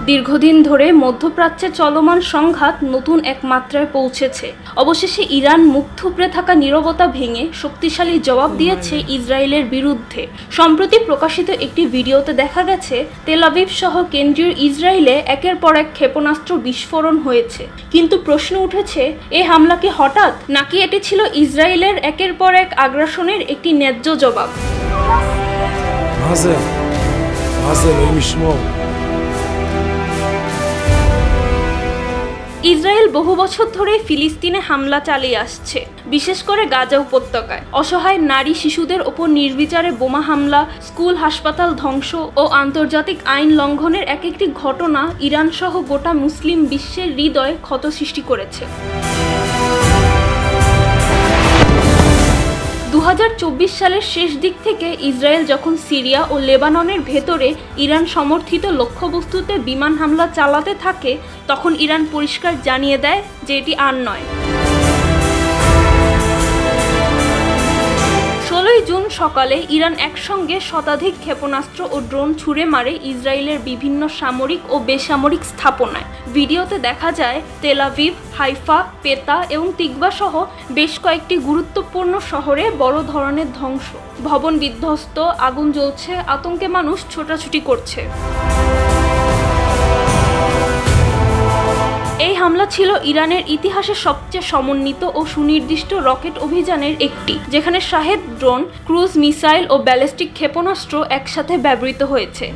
দীর্ঘদিন ধরে মধ্যপ্রাচ্যে চলমান সংঘাত নতুন এক মাত্রায় পৌঁছেছে। অবশেষে ইরান মুখ থুবড়ে থাকা নীরবতা ভেঙে শক্তিশালী জবাব দিয়েছে ইসরায়েলের বিরুদ্ধে। সম্প্রতি প্রকাশিত একটি ভিডিওতে দেখা গেছে তেল আবিব সহ কেন্দ্রীয় ইসরায়েলে একের পর এক ক্ষেপণাস্ত্র বিস্ফোরণ হয়েছে। কিন্তু প্রশ্ন উঠেছে, এই হামলা কি হঠাৎ, নাকি এটি ছিল ইসরায়েলের একের পর এক আগ্রাসনের একটি ন্যায্য জবাব? ইসরায়েল বহু বছর ধরে ফিলিস্তিনে হামলা চালিয়ে আসছে, বিশেষ করে গাজা উপত্যকায়। অসহায় নারী শিশুদের ওপর নির্বিচারে বোমা হামলা, স্কুল হাসপাতাল ধ্বংস ও আন্তর্জাতিক আইন লঙ্ঘনের এক একটি ঘটনা ইরান সহ গোটা মুসলিম বিশ্বের হৃদয়ে ক্ষত সৃষ্টি করেছে। 2024 সালের শেষ দিক থেকে ইসরায়েল যখন সিরিয়া ও লেবাননের ভেতরে ইরান সমর্থিত লক্ষ্যবস্তুতে বিমান হামলা চালাতে থাকে, তখন ইরান পরিষ্কার জানিয়ে দেয় যে এটি আর নয়। 16 জুন সকালে ইরান একসঙ্গে শতাধিক ক্ষেপণাস্ত্র ও ড্রোন ছুড়ে মারে ইসরায়েলের বিভিন্ন সামরিক ও বেসামরিক স্থাপনায়। ভিডিওতে দেখা যায় তেল আবিব, হাইফা, পেতা এবং তিকবা সহ বেশ কয়েকটি গুরুত্বপূর্ণ শহরে বড় ধরনের ধ্বংস, ভবন বিধ্বস্ত, আগুন জ্বলছে, আতঙ্কে মানুষ ছোটাছুটি করছে। এই হামলা ছিল ইরানের ইতিহাসে সবচেয়ে সমন্বিত ও সুনির্দিষ্ট রকেট অভিযানের একটি, যেখানে শাহেদ ড্রোন, ক্রুজ মিসাইল ও ব্যালিস্টিক ক্ষেপণাস্ত্র একসাথে ব্যবহৃত হয়েছে।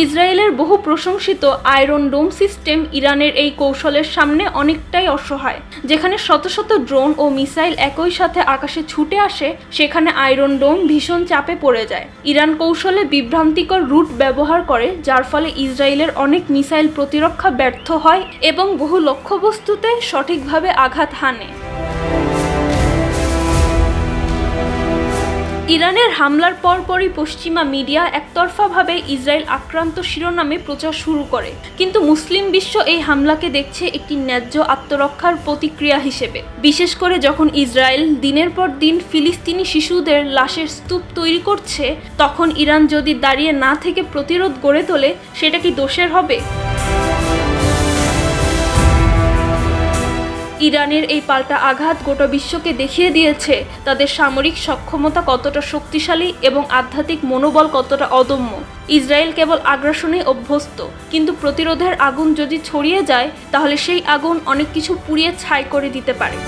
ইসরায়েলের বহু প্রশংসিত আয়রন ডোম সিস্টেম ইরানের এই কৌশলের সামনে অনেকটাই অসহায়। যেখানে শত শত ড্রোন ও মিসাইল একই সাথে আকাশে ছুটে আসে, সেখানে আয়রন ডোম ভীষণ চাপে পড়ে যায়। ইরান কৌশলে বিভ্রান্তিকর রুট ব্যবহার করে, যার ফলে ইসরায়েলের অনেক মিসাইল প্রতিরক্ষা ব্যর্থ হয় এবং বহু লক্ষ্যবস্তুতে সঠিকভাবে আঘাত হানে। ইরানের হামলার পরপরই পশ্চিমা মিডিয়া একতরফাভাবে ইসরায়েল আক্রান্ত শিরোনামে প্রচার শুরু করে, কিন্তু মুসলিম বিশ্ব এই হামলাকে দেখছে একটি ন্যায্য আত্মরক্ষার প্রতিক্রিয়া হিসেবে। বিশেষ করে যখন ইসরায়েল দিনের পর দিন ফিলিস্তিনি শিশুদের লাশের স্তূপ তৈরি করছে, তখন ইরান যদি দাঁড়িয়ে না থেকে প্রতিরোধ গড়ে তোলে, সেটা কি দোষের হবে? ইরানের এই পাল্টা আঘাত গোটা বিশ্বকে দেখিয়ে দিয়েছে তাদের সামরিক সক্ষমতা কতটা শক্তিশালী এবং আধ্যাত্মিক মনোবল কতটা অদম্য। ইসরায়েল কেবল আগ্রাসনে অভ্যস্ত, কিন্তু প্রতিরোধের আগুন যদি ছড়িয়ে যায়, তাহলে সেই আগুন অনেক কিছু পুড়িয়ে ছাই করে দিতে পারে।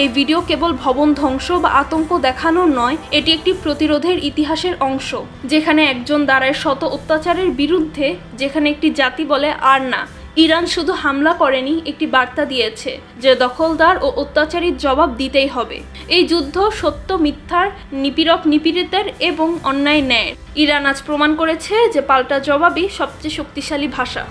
এই ভিডিও কেবল ভবন ধ্বংস বা আতঙ্ক দেখানোর নয়, এটি একটি প্রতিরোধের ইতিহাসের অংশ, যেখানে একজন দাঁড়ায় শত অত্যাচারের বিরুদ্ধে, যেখানে একটি জাতি বলে আর না। ইরান শুধু হামলা করেনি, একটি বার্তা দিয়েছে যে দখলদার ও অত্যাচারীর জবাব দিতেই হবে। এই যুদ্ধ সত্য মিথ্যার, নিপীড়ক নিপীড়িতের এবং অন্যায় ন্যায়ের। ইরান আজ প্রমাণ করেছে যে পাল্টা জবাবই সবচেয়ে শক্তিশালী ভাষা।